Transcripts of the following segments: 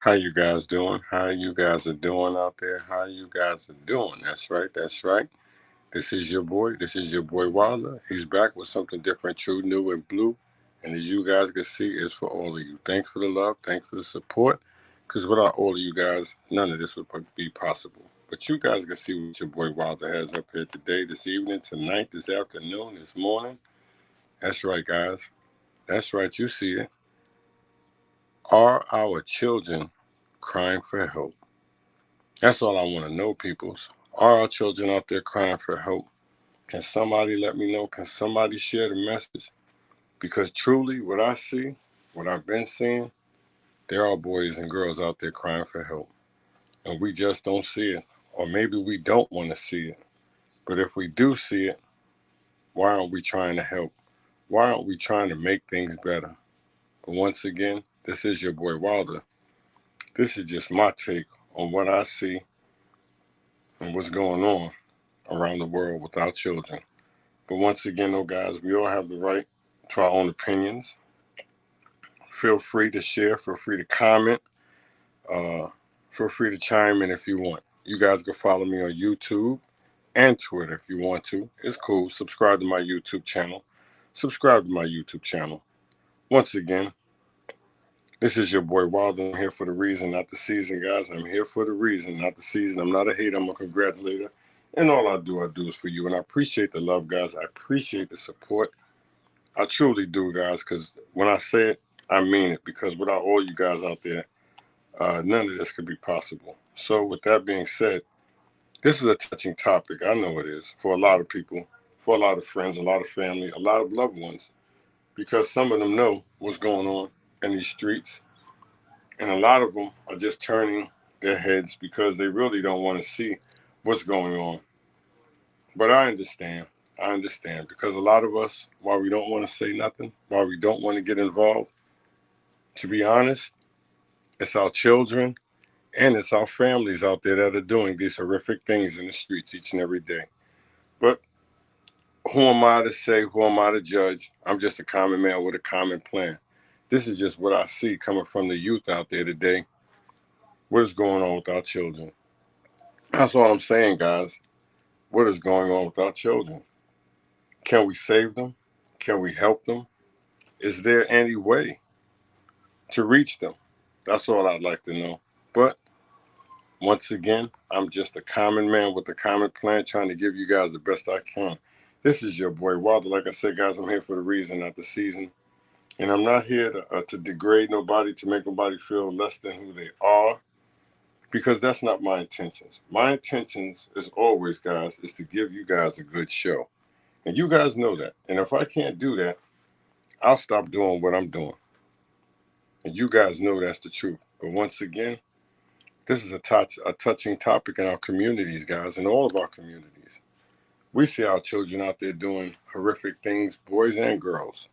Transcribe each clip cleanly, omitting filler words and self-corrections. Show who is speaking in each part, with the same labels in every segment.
Speaker 1: How you guys doing? How you guys are doing out there? How you guys are doing? That's right. That's right. This is your boy. This is your boy Wilder. He's back with something different, true, new, and blue. And as you guys can see, it's for all of you. Thanks for the love. Thanks for the support. Because without all of you guys, none of this would be possible. But you guys can see what your boy Wilder has up here today, this evening, tonight, this afternoon, this morning. That's right, guys. That's right. You see it. Are our children crying for help? That's all I want to know, peoples. Are our children out there crying for help? Can somebody let me know? Can somebody share the message? Because truly, what I see, what I've been seeing, there are boys and girls out there crying for help. And we just don't see it. Or maybe we don't want to see it. But if we do see it, why aren't we trying to help? Why aren't we trying to make things better? But once again, this is your boy Wilder. This is just my take on what I see and what's going on around the world with our children. But once again, though, guys, we all have the right to our own opinions. Feel free to share. Feel free to comment. Uh, Feel free to chime in if you want. You guys can follow me on YouTube and Twitter if you want to. It's cool. Subscribe to my YouTube channel. Subscribe to my YouTube channel. Once again, this is your boy Wilder. I'm here for the reason, not the season, guys. I'm here for the reason, not the season. I'm not a hater. I'm a congratulator. And all I do is for you. And I appreciate the love, guys. I appreciate the support. I truly do, guys, because when I say it, I mean it. Because without all you guys out there, none of this could be possible. So, with that being said, this is a touching topic. I know it is for a lot of people, for a lot of friends, a lot of family, a lot of loved ones, because some of them know what's going on in these streets, and a lot of them are just turning their heads because they really don't want to see what's going on. But I understand. I understand because a lot of us, while we don't want to say nothing, while we don't want to get involved, to be honest, it's our children and it's our families out there that are doing these horrific things in the streets each and every day. But who am I to say? Who am I to judge? I'm just a common man with a common plan. This is just what I see coming from the youth out there today. What is going on with our children? That's all I'm saying, guys. What is going on with our children? Can we save them? Can we help them? Is there any way to reach them? That's all I'd like to know. But once again, I'm just a common man with a common plan trying to give you guys the best I can. This is your boy Wilder. Like I said, guys, I'm here for the reason, not the season. And I'm not here to degrade nobody, to make nobody feel less than who they are, because that's not my intentions. My intentions, as always, guys, is to give you guys a good show. And you guys know that. And if I can't do that, I'll stop doing what I'm doing. And you guys know that's the truth. But once again, this is a touching topic in our communities, guys, in all of our communities. We see our children out there doing horrific things, boys and girls.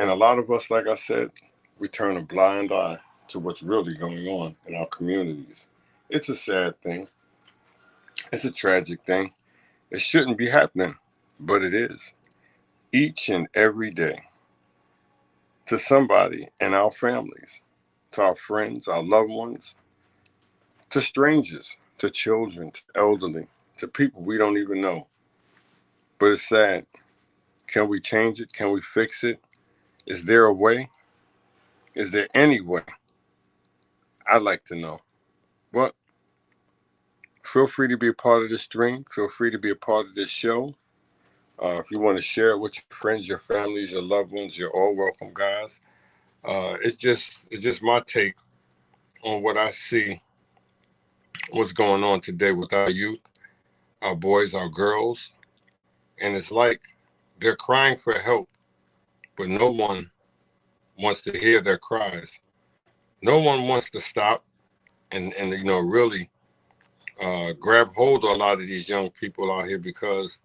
Speaker 1: And a lot of us, like I said, we turn a blind eye to what's really going on in our communities. It's a sad thing. It's a tragic thing. It shouldn't be happening, but it is. Each and every day, to somebody in our families, to our friends, our loved ones, to strangers, to children, to elderly, to people we don't even know. But it's sad. Can we change it? Can we fix it? Is there a way? Is there any way? I'd like to know. But feel free to be a part of this stream. Feel free to be a part of this show. If you want to share it with your friends, your families, your loved ones, you're all welcome, guys. It's just my take on what I see, what's going on today with our youth, our boys, our girls, and it's like they're crying for help, but no one wants to hear their cries. No one wants to stop and really grab hold of a lot of these young people out here, because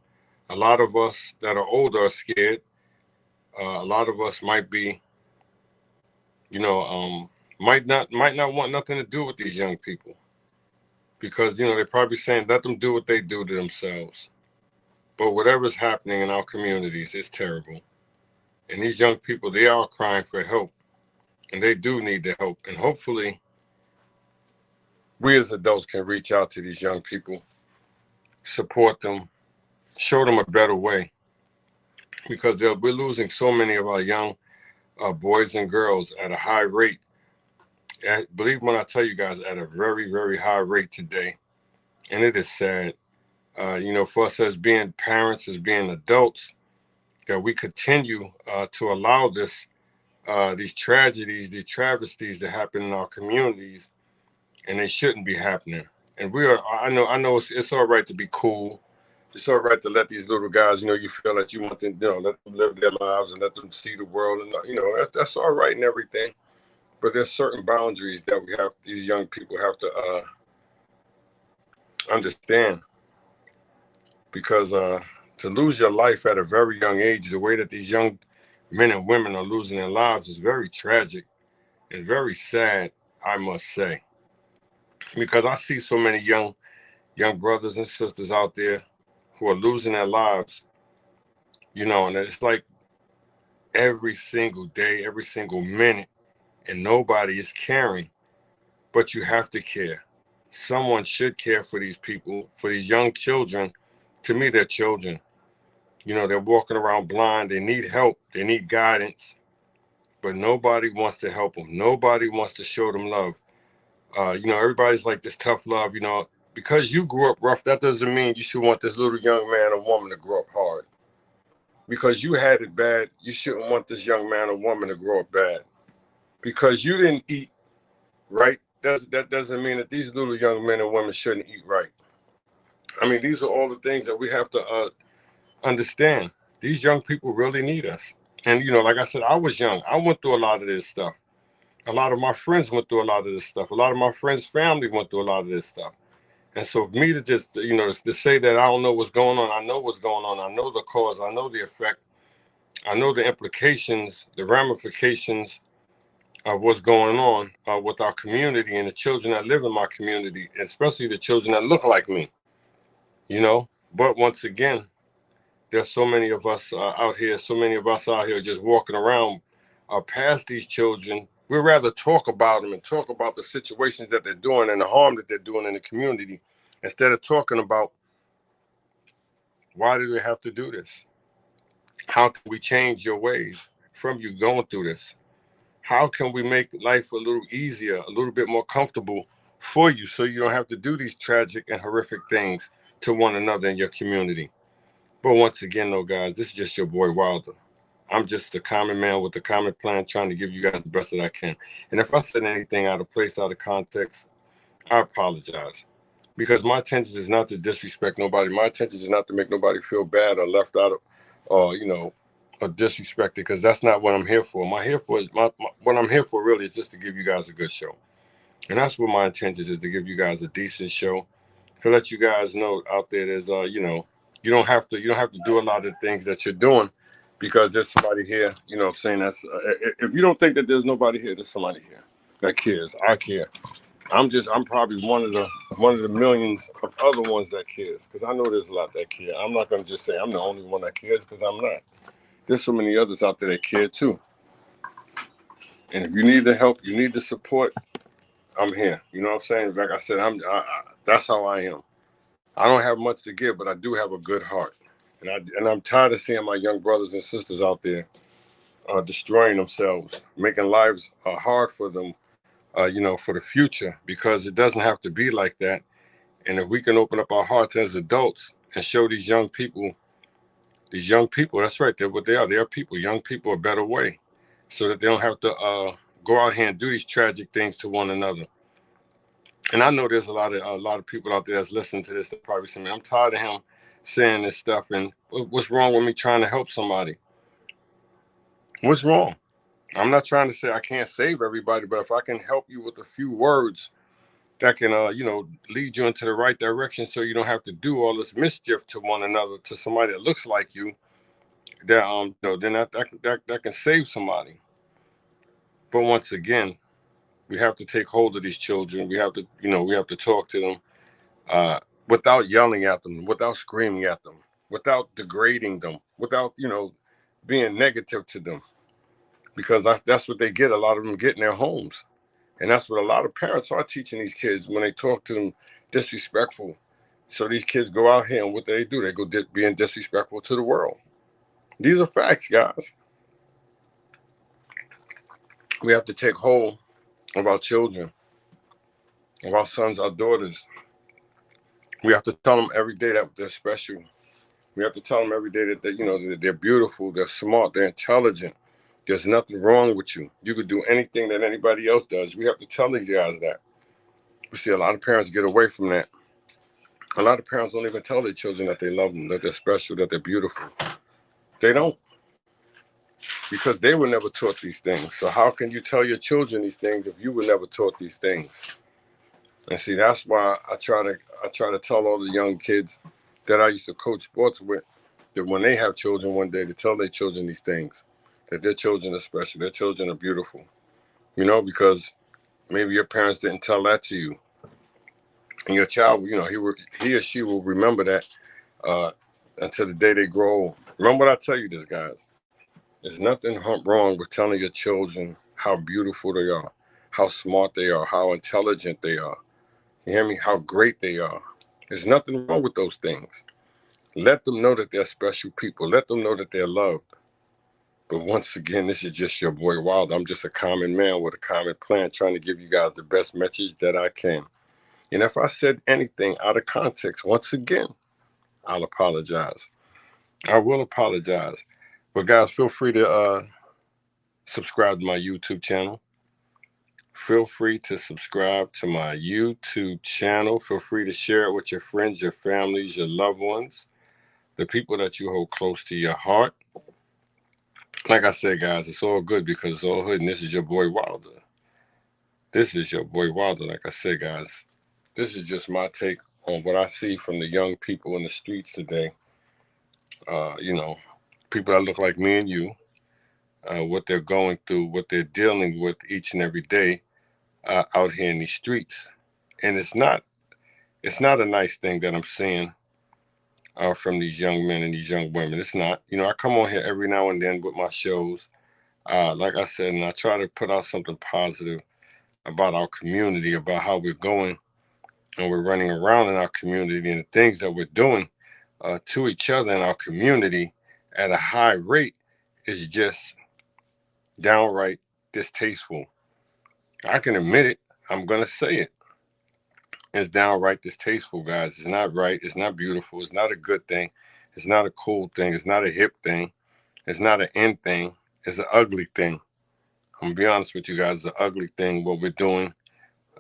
Speaker 1: a lot of us that are older are scared. A lot of us might be, you know, might not want nothing to do with these young people, because they're probably saying let them do what they do to themselves. But whatever's happening in our communities is terrible, and these young people, they are crying for help. and they do need the help. And hopefully, we as adults can reach out to these young people, support them, show them a better way, because we're losing so many of our young boys and girls at a high rate. Believe when I tell you guys, at a very, very high rate today. And it is sad, for us as being parents, as being adults, that we continue to allow these tragedies, these travesties to happen in our communities, and they shouldn't be happening. And I know it's all right to be cool. It's all right to let these little guys, you feel that you want them, let them live their lives and let them see the world, and that's all right and everything. But there's certain boundaries that these young people have to understand, because to lose your life at a very young age, the way that these young men and women are losing their lives, is very tragic and very sad, I must say, because I see so many young brothers and sisters out there who are losing their lives, and it's like every single day, every single minute, and nobody is caring. But you have to care. Someone should care for these people, for these young children. To me, they're children. They're walking around blind. They need help. They need guidance. But nobody wants to help them. Nobody wants to show them love. Everybody's like this tough love, because you grew up rough, that doesn't mean you should want this little young man or woman to grow up hard. Because you had it bad, you shouldn't want this young man or woman to grow up bad. Because you didn't eat right, that doesn't mean that these little young men and women shouldn't eat right. I mean, these are all the things that we have to understand. These young people really need us. And, like I said, I was young. I went through a lot of this stuff. A lot of my friends went through a lot of this stuff. A lot of my friends' family went through a lot of this stuff. And so for me to just, to say that I don't know what's going on, I know what's going on. I know the cause. I know the effect. I know the implications, the ramifications of what's going on with our community and the children that live in my community, especially the children that look like me, But once again, there's so many of us out here, just walking around past these children. We'd rather talk about them and talk about the situations that they're doing and the harm that they're doing in the community, instead of talking about, why do they have to do this? How can we change your ways from you going through this? How can we make life a little easier, a little bit more comfortable for you, so you don't have to do these tragic and horrific things to one another in your community? But once again, though, guys, this is just your boy Wilder. I'm just a common man with a common plan, trying to give you guys the best that I can. And if I said anything out of place, out of context, I apologize. Because my intention is not to disrespect nobody. My intention is not to make nobody feel bad or left out of, or, or disrespected, because that's not what I'm here for. What I'm here for really is just to give you guys a good show. And that's what my intention is, to give you guys a decent show, to let you guys know out there there's, you don't have to do a lot of things that you're doing, because there's somebody here, I'm saying, that's if you don't think that there's nobody here, there's somebody here that cares. I care. I'm probably one of the millions of other ones that cares, because I know there's a lot that care. I'm not going to just say I'm the only one that cares, because I'm not. There's so many others out there that care too. And if you need the help, you need the support, I'm here. You know what I'm saying? Like I said, that's how I am. I don't have much to give, but I do have a good heart. And I'm tired of seeing my young brothers and sisters out there destroying themselves, making lives hard for them, for the future, because it doesn't have to be like that. And if we can open up our hearts as adults and show these young people, that's right, they're what they are. They're people, young people, a better way, so that they don't have to go out here and do these tragic things to one another. And I know there's a lot of people out there that's listening to this that probably say, "Man, I'm tired of him saying this stuff, and what's wrong with me trying to help somebody? What's wrong? I'm not trying to say I can't save everybody, but if I can help you with a few words that can, lead you into the right direction, so you don't have to do all this mischief to one another, to somebody that looks like you, that then that can save somebody." But once again, we have to take hold of these children. We have to talk to them without yelling at them, without screaming at them, without degrading them, without being negative to them. because that's what they get. A lot of them get in their homes. And that's what a lot of parents are teaching these kids when they talk to them disrespectful. So these kids go out here and what they do, they go being disrespectful to the world. These are facts, guys. We have to take hold of our children, of our sons, our daughters. We have to tell them every day that they're special. We have to tell them every day that that they're beautiful, they're smart, they're intelligent. There's nothing wrong with you. You could do anything that anybody else does. We have to tell these guys that. We see a lot of parents get away from that. A lot of parents don't even tell their children that they love them, that they're special, that they're beautiful. They don't, because they were never taught these things. So how can you tell your children these things if you were never taught these things? And see, that's why I try to tell all the young kids that I used to coach sports with, that when they have children one day, to tell their children these things, that their children are special, their children are beautiful. Because maybe your parents didn't tell that to you, and your child, he or she will remember that until the day they grow old. Remember what I tell you this, guys. There's nothing wrong with telling your children how beautiful they are, how smart they are, how intelligent they are. You hear me? How great they are. There's nothing wrong with those things. Let them know that they're special people. Let them know that they're loved. But once again, this is just your boy Wild. I'm just a common man with a common plan, trying to give you guys the best message that I can. And if I said anything out of context, once again, I'll apologize. I will apologize. But guys, feel free to subscribe to my YouTube channel. Feel free to subscribe to my YouTube channel. Feel free to share it with your friends, your families, your loved ones, the people that you hold close to your heart. Like I said, guys, it's all good because it's all hood, and this is your boy Wilder. This is your boy Wilder. Like I said, guys, this is just my take on what I see from the young people in the streets today. People that look like me and you, what they're going through, what they're dealing with each and every day out here in these streets. And it's not a nice thing that I'm seeing from these young men and these young women. It's not. I come on here every now and then with my shows, like I said, and I try to put out something positive about our community, about how we're going and we're running around in our community and the things that we're doing to each other in our community at a high rate is just downright distasteful. I can admit it. I'm going to say it. It's downright distasteful, guys. It's not right. It's not beautiful. It's not a good thing. It's not a cool thing. It's not a hip thing. It's not an in thing. It's an ugly thing. I'm going to be honest with you guys. It's an ugly thing what we're doing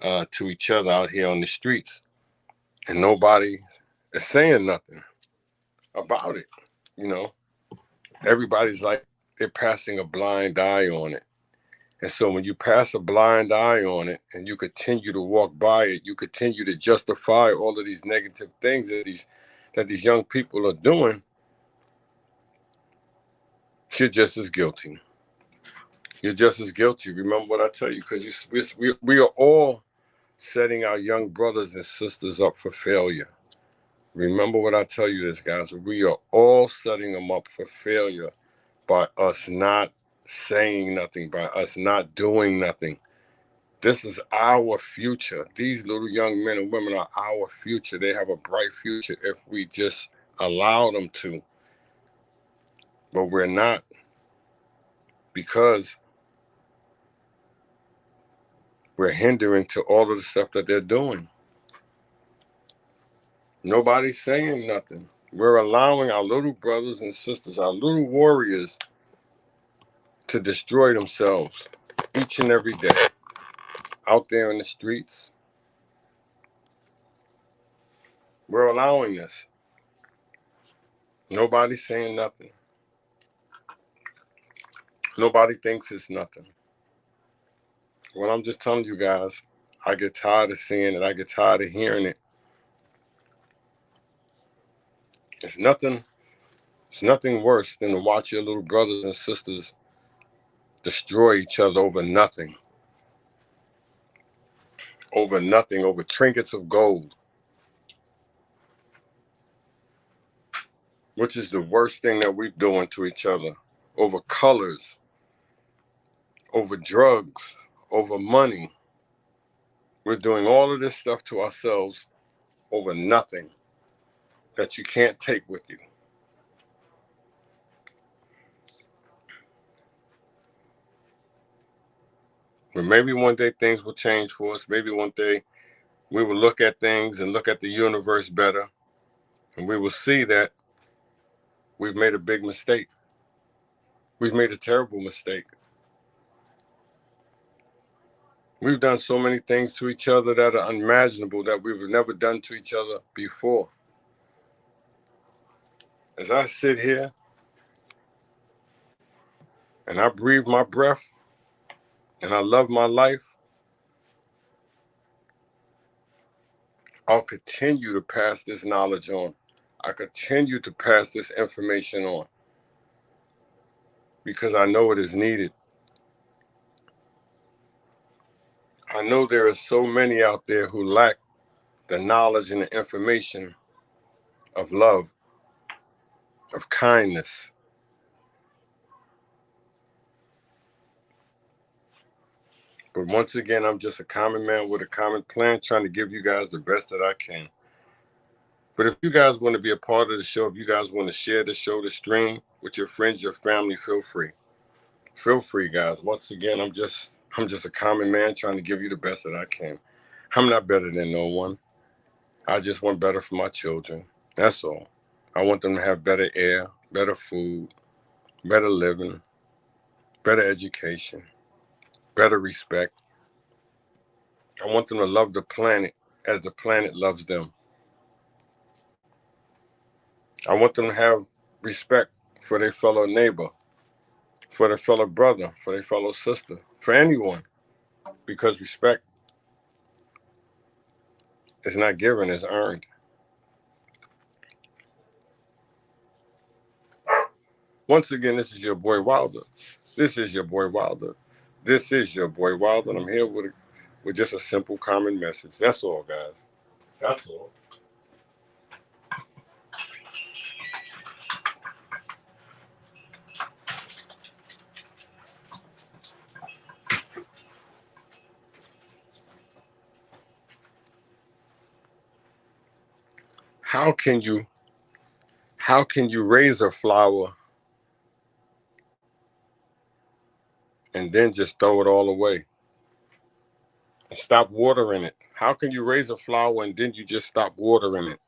Speaker 1: to each other out here on the streets. And nobody is saying nothing about it. Everybody's like they're passing a blind eye on it. And so when you pass a blind eye on it and you continue to walk by it, you continue to justify all of these negative things that these young people are doing, you're just as guilty. You're just as guilty. Remember what I tell you, because we are all setting our young brothers and sisters up for failure. Remember what I tell you this, guys. We are all setting them up for failure by us not saying nothing, by us not doing nothing. This is our future. These little young men and women are our future. They have a bright future if we just allow them to. But we're not, because we're hindering to all of the stuff that they're doing. Nobody's saying nothing. We're allowing our little brothers and sisters, our little warriors, to destroy themselves each and every day out there in the streets. We're allowing this. Nobody's saying nothing. Nobody thinks it's nothing. Well, I'm just telling you guys, I get tired of seeing it. I get tired of hearing it. It's nothing worse than to watch your little brothers and sisters destroy each other over nothing. Over nothing, over trinkets of gold. Which is the worst thing that we're doing to each other. Over colors. over drugs, over money. We're doing all of this stuff to ourselves over nothing that you can't take with you. But maybe one day things will change for us. Maybe one day we will look at things and look at the universe better, and we will see that we've made a big mistake. We've made a terrible mistake. We've done so many things to each other that are unimaginable that we've never done to each other before. As I sit here and I breathe my breath and I love my life, I'll continue to pass this knowledge on. I continue to pass this information on because I know it is needed. I know there are so many out there who lack the knowledge and the information of love, of kindness. But once again, I'm just a common man with a common plan, trying to give you guys the best that I can. But if you guys want to be a part of the show, if you guys want to share the show, the stream with your friends, your family, feel free. Feel free, guys. Once again, I'm just a common man trying to give you the best that I can. I'm not better than no one. I just want better for my children. That's all. I want them to have better air, better food, better living, better education, better respect. I want them to love the planet as the planet loves them. I want them to have respect for their fellow neighbor, for their fellow brother, for their fellow sister, for anyone, because respect is not given, it's earned. Once again, this is your boy Wilder. This is your boy Wilder. This is your boy Wilder, and I'm here with just a simple, common message. That's all, guys. That's all. How can you raise a flower and then just throw it all away and stop watering it? How can you raise a flower and then you just stop watering it?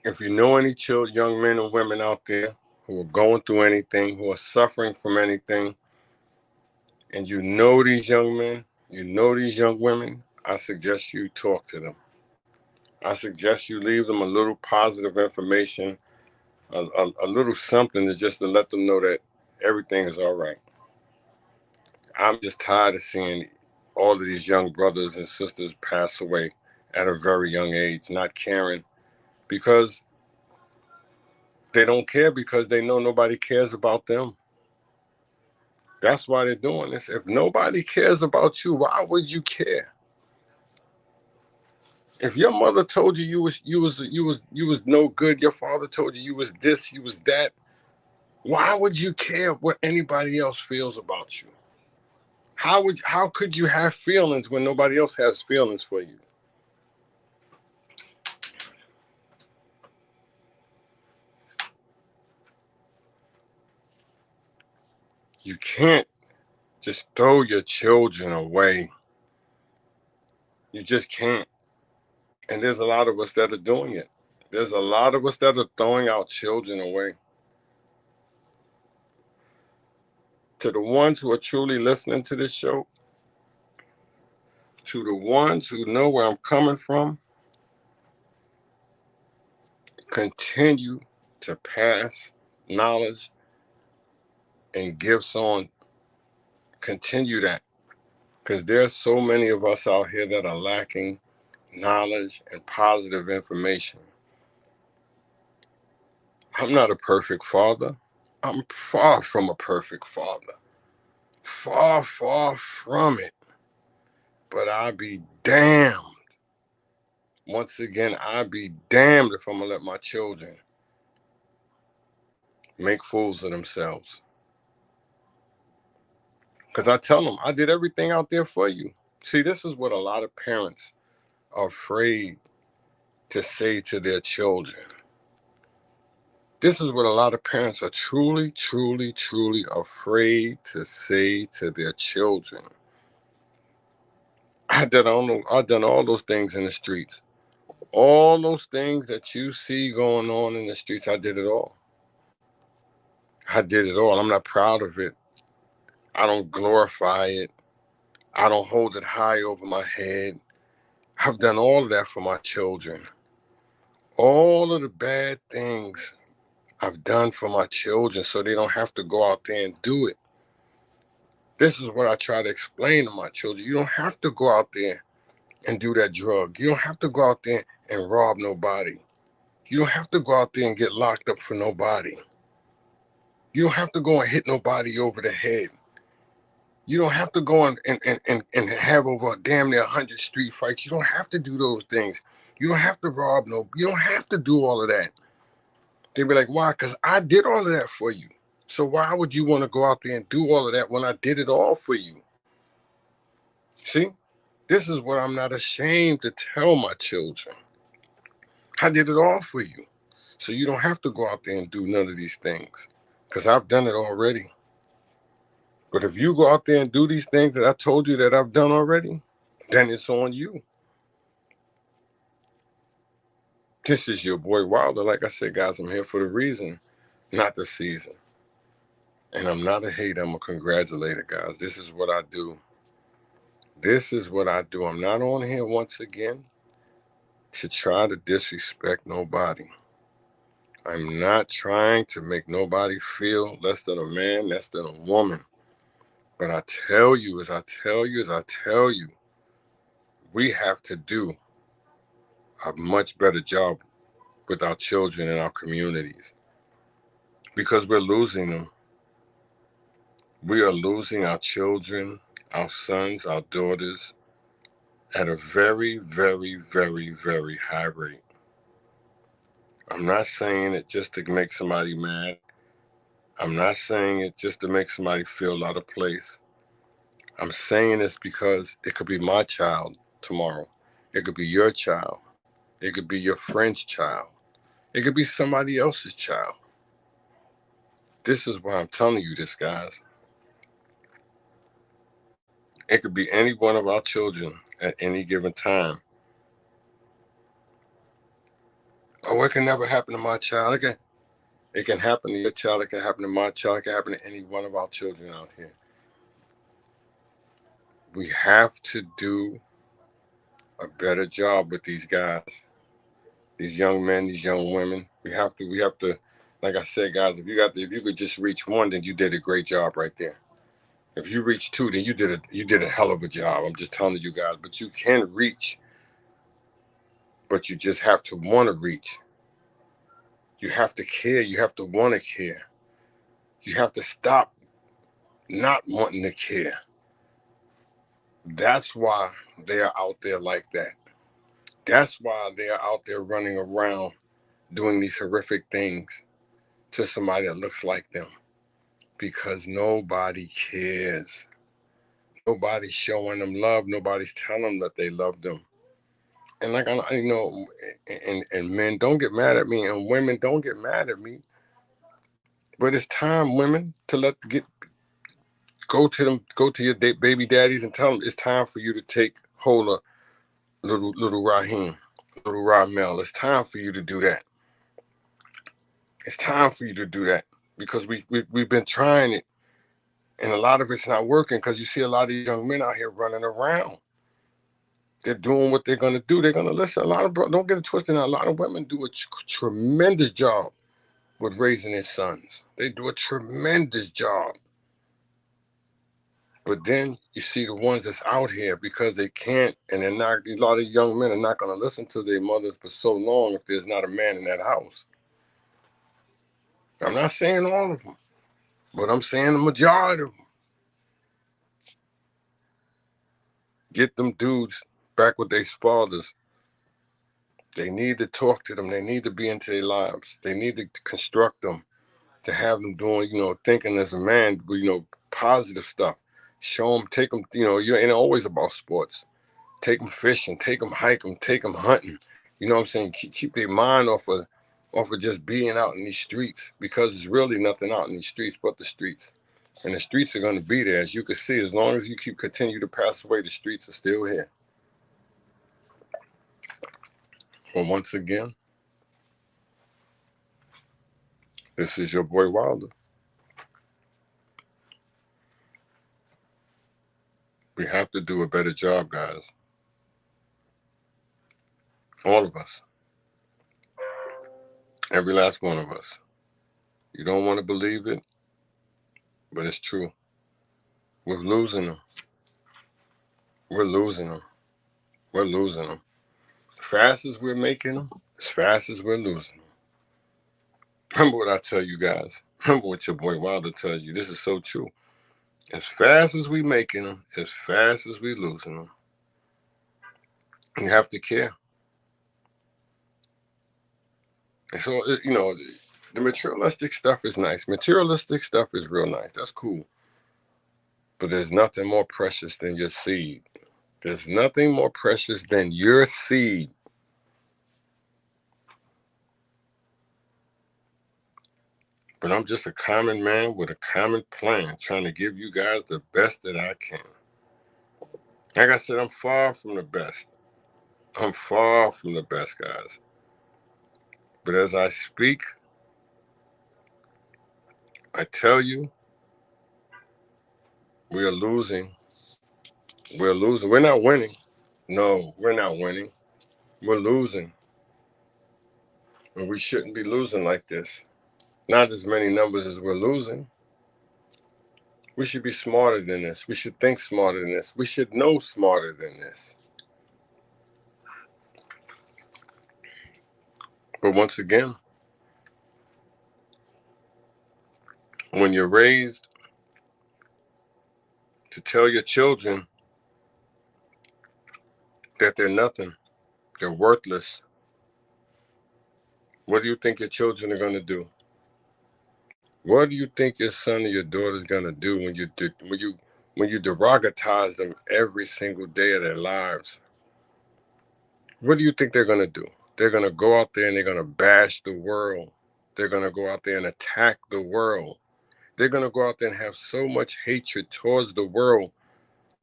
Speaker 1: If you know any young men and women out there who are going through anything, who are suffering from anything, and you know these young men, you know these young women, I suggest you talk to them. I suggest you leave them a little positive information, a little something to let them know that everything is all right. I'm just tired of seeing all of these young brothers and sisters pass away at a very young age, not caring because they don't care, because they know nobody cares about them. That's why they're doing this. If nobody cares about you, why would you care? If your mother told you you was no good, your father told you you was this, you was that, why would you care what anybody else feels about you? How could you have feelings when nobody else has feelings for you? You can't just throw your children away. You just can't. And there's a lot of us that are doing it. There's a lot of us that are throwing our children away. To the ones who are truly listening to this show, to the ones who know where I'm coming from, continue to pass knowledge and gifts on. Continue that. Because there's so many of us out here that are lacking knowledge and positive information. I'm not a perfect father. I'm far from a perfect father. Far, far from it. But I'll be damned Once again, I'd be damned if I'm going to let my children make fools of themselves. Because I tell them, I did everything out there for you. See, this is what a lot of parents are afraid to say to their children. This is what a lot of parents are truly, truly, truly afraid to say to their children. I've done all those things in the streets. All those things that you see going on in the streets, I did it all. I did it all. I'm not proud of it. I don't glorify it. I don't hold it high over my head. I've done all of that for my children. All of the bad things I've done for my children so they don't have to go out there and do it. This is what I try to explain to my children. You don't have to go out there and do that drug. You don't have to go out there and rob nobody. You don't have to go out there and get locked up for nobody. You don't have to go and hit nobody over the head. You don't have to go and have over damn near 100 street fights. You don't have to do those things. You don't have to rob you don't have to do all of that. They'd be like, why? Because I did all of that for you. So why would you want to go out there and do all of that when I did it all for you? See, this is what I'm not ashamed to tell my children. I did it all for you. So you don't have to go out there and do none of these things because I've done it already. But if you go out there and do these things that I told you that I've done already, then it's on you. This is your boy Wilder. Like I said, guys, I'm here for the reason, not the season. And I'm not a hater. I'm a congratulator, guys. This is what I do. This is what I do. I'm not on here once again to try to disrespect nobody. I'm not trying to make nobody feel less than a man, less than a woman. But I tell you, we have to do a much better job with our children in our communities because we're losing them. We are losing our children, our sons, our daughters at a very, very, very, very high rate. I'm not saying it just to make somebody mad. I'm not saying it just to make somebody feel out of place. I'm saying this because it could be my child tomorrow. It could be your child. It could be your friend's child. It could be somebody else's child. This is why I'm telling you this, guys. It could be any one of our children at any given time. Oh, it can never happen to my child. It can happen to your child. It can happen to my child. It can happen to any one of our children out here. We have to do a better job with these guys, these young men, these young women. We have to, like I said, guys, if you could just reach one, then you did a great job right there. If you reach two, then you did a hell of a job. I'm just telling you guys, but you can reach, but you just have to want to reach. You have to care. You have to want to care. You have to stop not wanting to care. That's why they are out there like that. That's why they are out there running around doing these horrific things to somebody that looks like them. Because nobody cares. Nobody's showing them love. Nobody's telling them that they love them. And like I know, and men don't get mad at me, and women don't get mad at me. But it's time, women, to go to your baby daddies and tell them it's time for you to take hold of little Raheem, little Ramel. It's time for you to do that. It's time for you to do that because we've been trying it, and a lot of it's not working because you see a lot of young men out here running around. They're doing what they're gonna do. They're gonna listen. Don't get it twisted. Now, a lot of women do a tremendous job with raising their sons. They do a tremendous job. But then you see the ones that's out here because they can't, and they're not. A lot of young men are not going to listen to their mothers for so long if there's not a man in that house. I'm not saying all of them, but I'm saying the majority of them. Get them dudes back with their fathers They need to talk to them. They need to be into their lives. They need to construct them, to have them doing, thinking as a man, positive stuff. Show them, take them, you ain't always about sports. Take them fishing, take them hiking, take them hunting. You know what I'm saying? Keep their mind off of just being out in these streets, because there's really nothing out in these streets but the streets. And the streets are going to be there, as you can see. As long as you continue to pass away, the streets are still here. Well, once again, this is your boy Wilder. We have to do a better job, guys. All of us. Every last one of us. You don't want to believe it, but it's true. We're losing them. We're losing them. We're losing them. As fast as we're making them, as fast as we're losing them. Remember what I tell you guys. Remember what your boy Wilder tells you. This is so true. As fast as we making them, as fast as we losing them. You have to care. And so, the materialistic stuff is nice. Materialistic stuff is real nice. That's cool. But there's nothing more precious than your seed. There's nothing more precious than your seed. But I'm just a common man with a common plan, trying to give you guys the best that I can. Like I said, I'm far from the best. I'm far from the best, guys. But as I speak, I tell you, we are losing. We're losing. We're not winning. No, we're not winning. We're losing. And we shouldn't be losing like this. Not as many numbers as we're losing. We should be smarter than this. We should think smarter than this. We should know smarter than this. But once again, when you're raised to tell your children that they're nothing, they're worthless, what do you think your children are going to do? What do you think your son or your daughter is going to do when you derogatize them every single day of their lives? What do you think they're going to do? They're going to go out there and they're going to bash the world. They're going to go out there and attack the world. They're going to go out there and have so much hatred towards the world,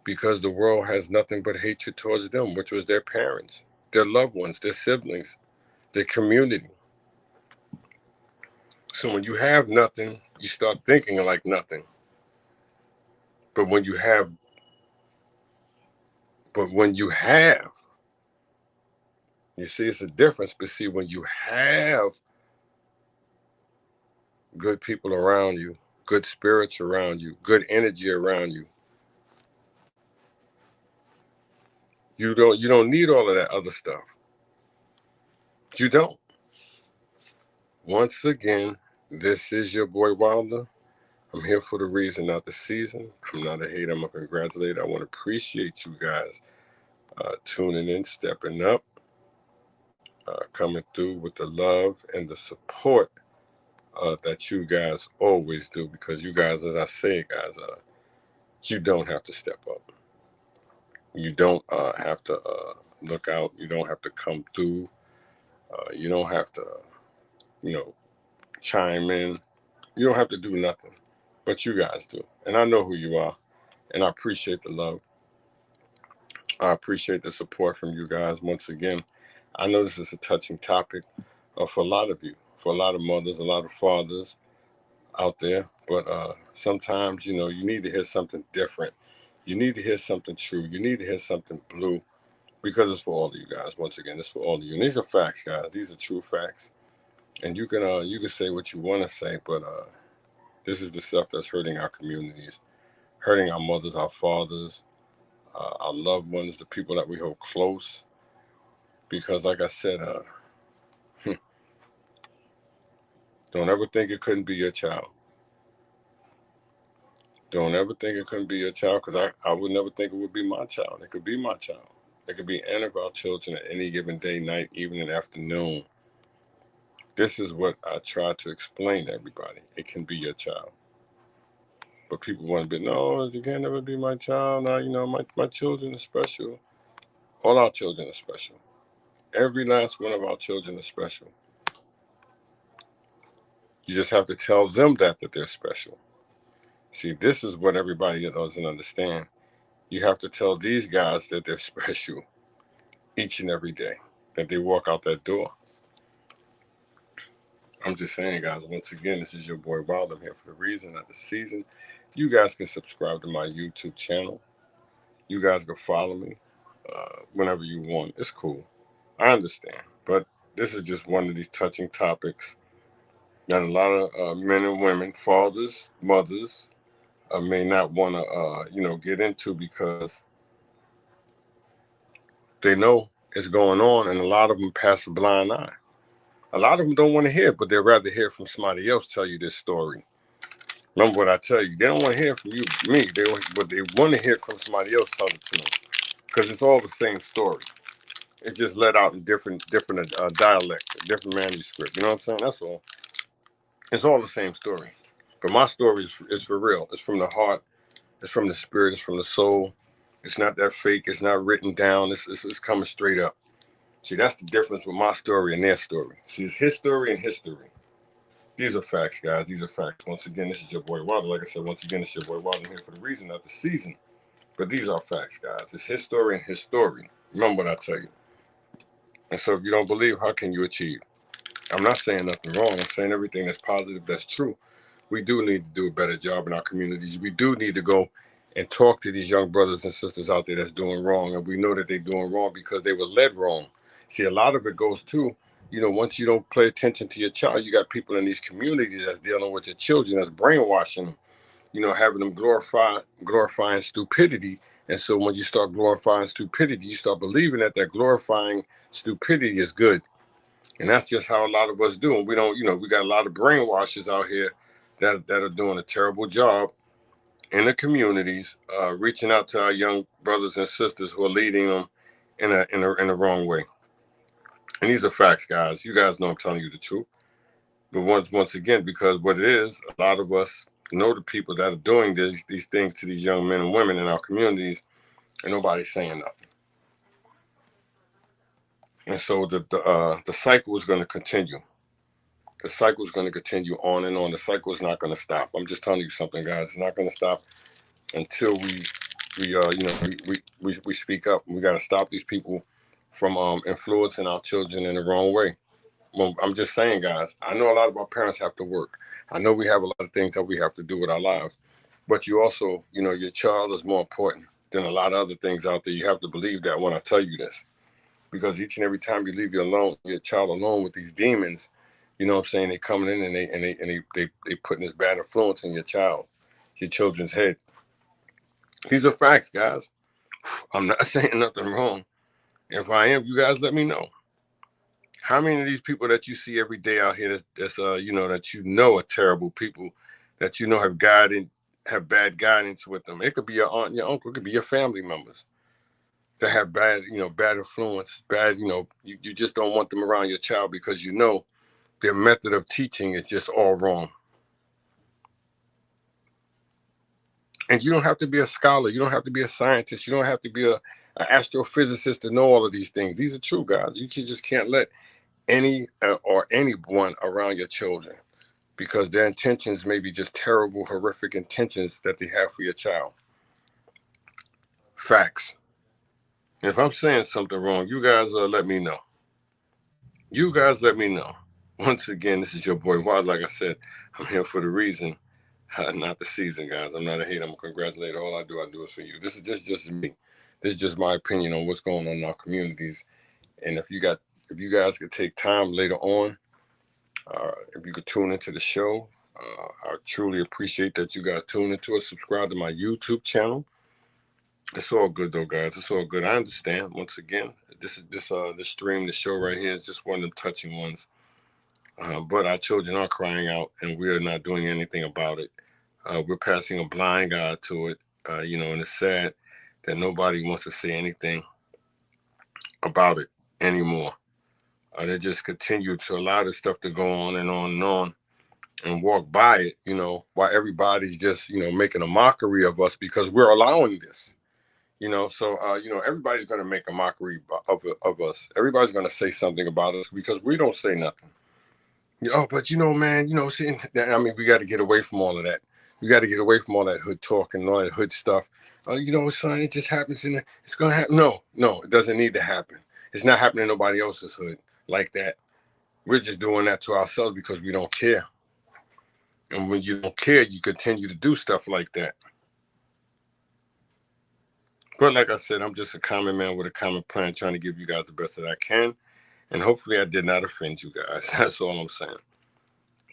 Speaker 1: because the world has nothing but hatred towards them, which was their parents, their loved ones, their siblings, their community. So when you have nothing, you start thinking like nothing. But when you have, you see, it's a difference. But see, when you have good people around you, good spirits around you, good energy around you, you don't need all of that other stuff. You don't. Once again, this is your boy Wilder. I'm here for the reason, not the season. I'm not a hater. I'm a congratulator. I want to appreciate you guys tuning in, stepping up, coming through with the love and the support that you guys always do. Because you guys, as I say, guys, you don't have to step up. You don't have to look out. You don't have to come through. You don't have to, chime in. You don't have to do nothing. But you guys do. And I know who you are. And I appreciate the love. I appreciate the support from you guys once again. I know this is a touching topic for a lot of you, for a lot of mothers, a lot of fathers out there. But sometimes, you need to hear something different. You need to hear something true. You need to hear something blue, because it's for all of you guys. Once again, it's for all of you. And these are facts, guys. These are true facts. And you can say what you want to say, but this is the stuff that's hurting our communities, hurting our mothers, our fathers, our loved ones, the people that we hold close. Because, like I said, don't ever think it couldn't be your child. Don't ever think it couldn't be your child, because I would never think it would be my child. It could be my child. It could be any of our children at any given day, night, evening, afternoon. This is what I try to explain to everybody. It can be your child. But people want to be, no, you can't never be my child. Now, my children are special. All our children are special. Every last one of our children is special. You just have to tell them that they're special. See, this is what everybody doesn't understand. You have to tell these guys that they're special each and every day that they walk out that door. I'm just saying, guys, once again, this is your boy Wild. I'm here for the reason, not the season. You guys can subscribe to my YouTube channel. You guys can follow me whenever you want. It's cool. I understand. But this is just one of these touching topics that a lot of men and women, fathers, mothers, may not want to, get into because they know it's going on, and a lot of them pass a blind eye. A lot of them don't want to hear it, but they'd rather hear from somebody else tell you this story. Remember what I tell you. They don't want to hear from me. But they want to hear from somebody else tell it to them because it's all the same story. It's just let out in different dialect, different manuscript. You know what I'm saying? That's all. It's all the same story. But my story is for real. It's from the heart. It's from the spirit. It's from the soul. It's not that fake. It's not written down. It's coming straight up. See, that's the difference with my story and their story. See, it's his story and history. These are facts, guys. These are facts. Once again, this is your boy Wilder. Like I said, once again, it's your boy Wilder. I'm here for the reason, not the season. But these are facts, guys. It's his story and his story. Remember what I tell you. And so if you don't believe, how can you achieve? I'm not saying nothing wrong. I'm saying everything that's positive, that's true. We do need to do a better job in our communities. We do need to go and talk to these young brothers and sisters out there that's doing wrong. And we know that they're doing wrong because they were led wrong. See, a lot of it goes to, once you don't pay attention to your child, you got people in these communities that's dealing with your children, that's brainwashing them, having them glorifying stupidity. And so when you start glorifying stupidity, you start believing that glorifying stupidity is good. And that's just how a lot of us do. And we don't, we got a lot of brainwashers out here that are doing a terrible job in the communities, reaching out to our young brothers and sisters who are leading them in a wrong way. And these are facts, guys. You guys know I'm telling you the truth. But once again, because what it is, a lot of us know the people that are doing these things to these young men and women in our communities, and nobody's saying nothing. And so the cycle is going to continue. The cycle is going to continue on and on. The cycle is not going to stop. I'm just telling you something, guys. It's not going to stop until we speak up. We got to stop these people from influencing our children in the wrong way. Well, I'm just saying, guys. I know a lot of our parents have to work. I know we have a lot of things that we have to do with our lives. But you also, your child is more important than a lot of other things out there. You have to believe that when I tell you this, because each and every time you leave your child alone with these demons, you know what I'm saying? They coming in and they putting this bad influence in your children's head. These are facts, guys. I'm not saying nothing wrong. If I am, you guys let me know. How many of these people that you see every day out here that's that are terrible people, that have bad guidance with them? It could be your aunt and your uncle. It could be your family members that have bad influence, bad, you just don't want them around your child because their method of teaching is just all wrong. And you don't have to be a scholar. You don't have to be a scientist. You don't have to be an astrophysicist to know all of these things. These are true, guys. You just can't let anyone around your children because their intentions may be just terrible, horrific intentions that they have for your child. Facts. If I'm saying something wrong, you guys let me know. You guys let me know. Once again, this is your boy Wild. Like I said, I'm here for the reason, not the season, guys. I'm not a hater. I'm a congratulator. All I do is for you. This is just me. This is just my opinion on what's going on in our communities. And if you guys could take time later on, if you could tune into the show, I truly appreciate that you guys tune into it. Subscribe to my YouTube channel. It's all good though, guys. It's all good. I understand. Once again, this stream, the show right here is just one of them touching ones. But our children are crying out, and we are not doing anything about it. We're passing a blind eye to it, and it's sad that nobody wants to say anything. about it anymore. They just continue to allow this stuff to go on and on and on and walk by it, while everybody's just, making a mockery of us because we're allowing this. So everybody's going to make a mockery of us. Everybody's going to say something about us because we don't say nothing. But man, see, I mean, we got to get away from all of that. We got to get away from all that hood talk and all that hood stuff. Son, it just happens it's going to happen. No, it doesn't need to happen. It's not happening in nobody else's hood like that. We're just doing that to ourselves because we don't care. And when you don't care, you continue to do stuff like that. But like I said, I'm just a common man with a common plan, trying to give you guys the best that I can. And hopefully I did not offend you guys. That's all I'm saying.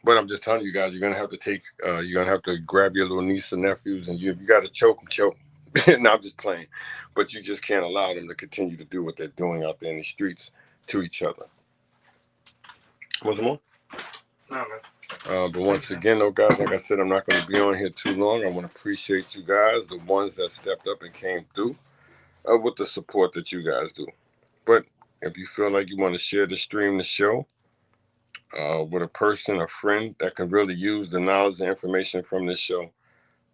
Speaker 1: But I'm just telling you guys, you're going to have to you're going to have to grab your little niece and nephews, and you got to choke them. No, I'm just playing. But you just can't allow them to continue to do what they're doing out there in the streets to each other. What's more? No, man. But once again, though, guys, like I said, I'm not going to be on here too long. I want to appreciate you guys, the ones that stepped up and came through with the support that you guys do. But if you feel like you want to share the stream, the show, with a person, a friend that can really use the knowledge and information from this show,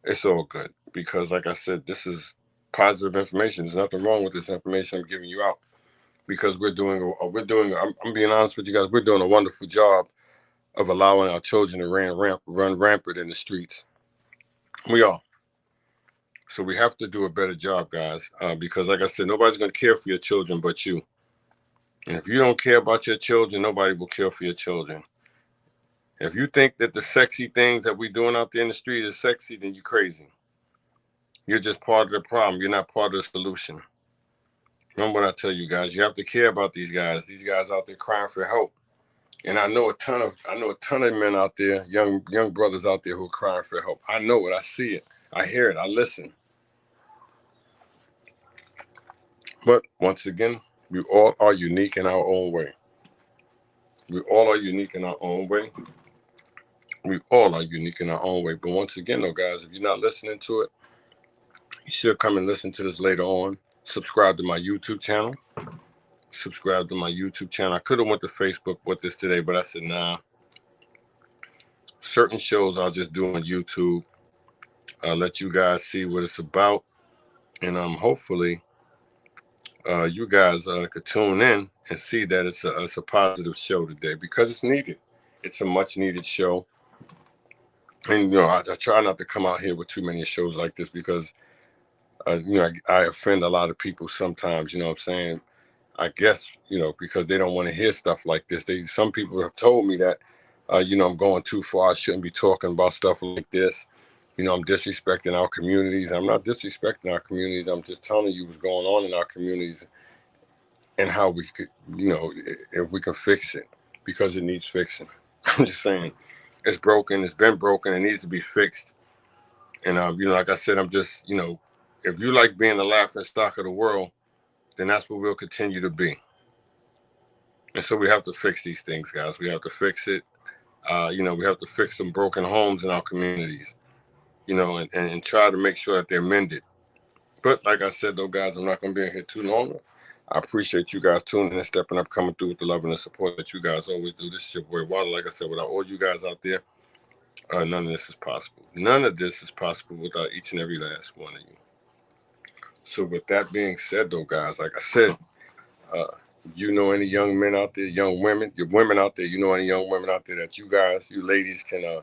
Speaker 1: it's all good. Because, like I said, this is positive information. There's nothing wrong with this information I'm giving you out. Because I'm being honest with you guys, we're doing a wonderful job of allowing our children to run rampant in the streets. We are. So we have to do a better job, guys, because like I said, nobody's going to care for your children but you. And if you don't care about your children, nobody will care for your children. If you think that the sexy things that we're doing out there in the street is sexy, then you're crazy. You're just part of the problem. You're not part of the solution. Remember what I tell you guys, you have to care about these guys out there crying for help. And I know a ton of men out there, young brothers out there who are crying for help. I know it. I see it. I hear it. I listen. But once again, we all are unique in our own way. We all are unique in our own way. We all are unique in our own way. But once again, though, guys, if you're not listening to it, you should come and listen to this later on. Subscribe to my YouTube channel. I could have went to Facebook with this today, but I said, nah. Certain shows I'll just do on YouTube. I'll let you guys see what it's about. And hopefully you guys could tune in and see that it's a positive show today because it's needed. It's a much needed show. And, I try not to come out here with too many shows like this because, I offend a lot of people sometimes, you know what I'm saying? I guess, because they don't want to hear stuff like this. Some people have told me that, I'm going too far. I shouldn't be talking about stuff like this. I'm disrespecting our communities. I'm not disrespecting our communities. I'm just telling you what's going on in our communities and how we could, if we can fix it because it needs fixing. I'm just saying it's broken. It's been broken. It needs to be fixed. And, like I said, I'm just, if you like being the laughing stock of the world, then that's what we'll continue to be. And so we have to fix these things, guys. We have to fix it. We have to fix some broken homes in our communities, and try to make sure that they're mended. But like I said, though, guys, I'm not going to be in here too long. I appreciate you guys tuning in and stepping up, coming through with the love and the support that you guys always do. This is your boy Water. Like I said, without all you guys out there, none of this is possible. None of this is possible without each and every last one of you. So with that being said, though, guys, like I said, any young men out there, young women, your women out there, any young women out there that you ladies can,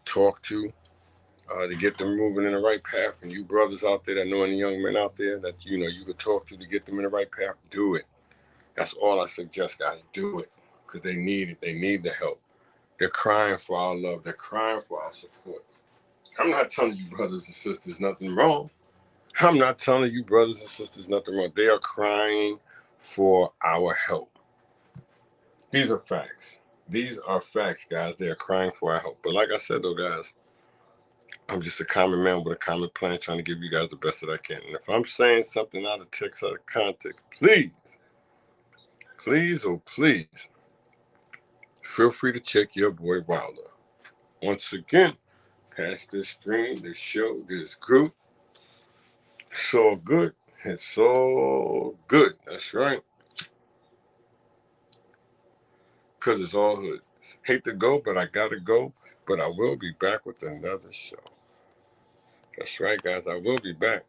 Speaker 1: talk to get them moving in the right path. And you brothers out there that know any young men out there that, you could talk to get them in the right path, do it. That's all I suggest, guys. Do it because they need it. They need the help. They're crying for our love. They're crying for our support. I'm not telling you brothers and sisters nothing wrong. I'm not telling you brothers and sisters nothing wrong. They are crying for our help. These are facts. These are facts, guys. They are crying for our help. But like I said, though, guys, I'm just a common man with a common plan trying to give you guys the best that I can. And if I'm saying something out of text, out of context, please, oh please, feel free to check your boy Wilder. Once again, pass this stream, this show, this group. It's all good. It's so good. That's right. Because it's all hood. Hate to go, but I gotta go. But I will be back with another show. That's right, guys. I will be back.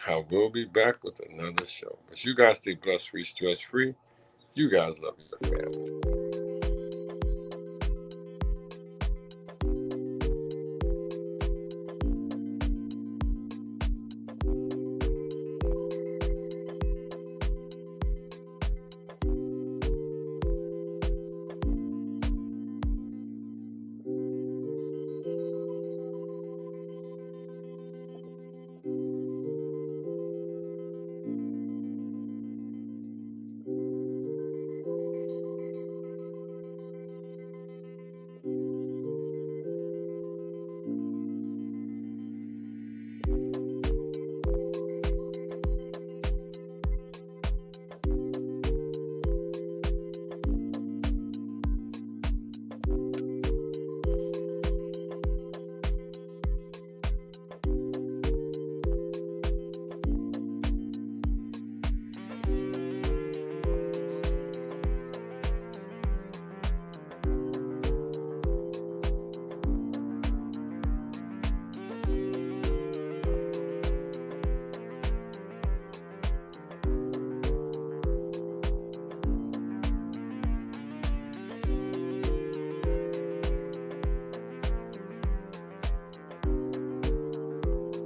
Speaker 1: I will be back with another show. But you guys stay blessed, free, stress free. You guys love your family.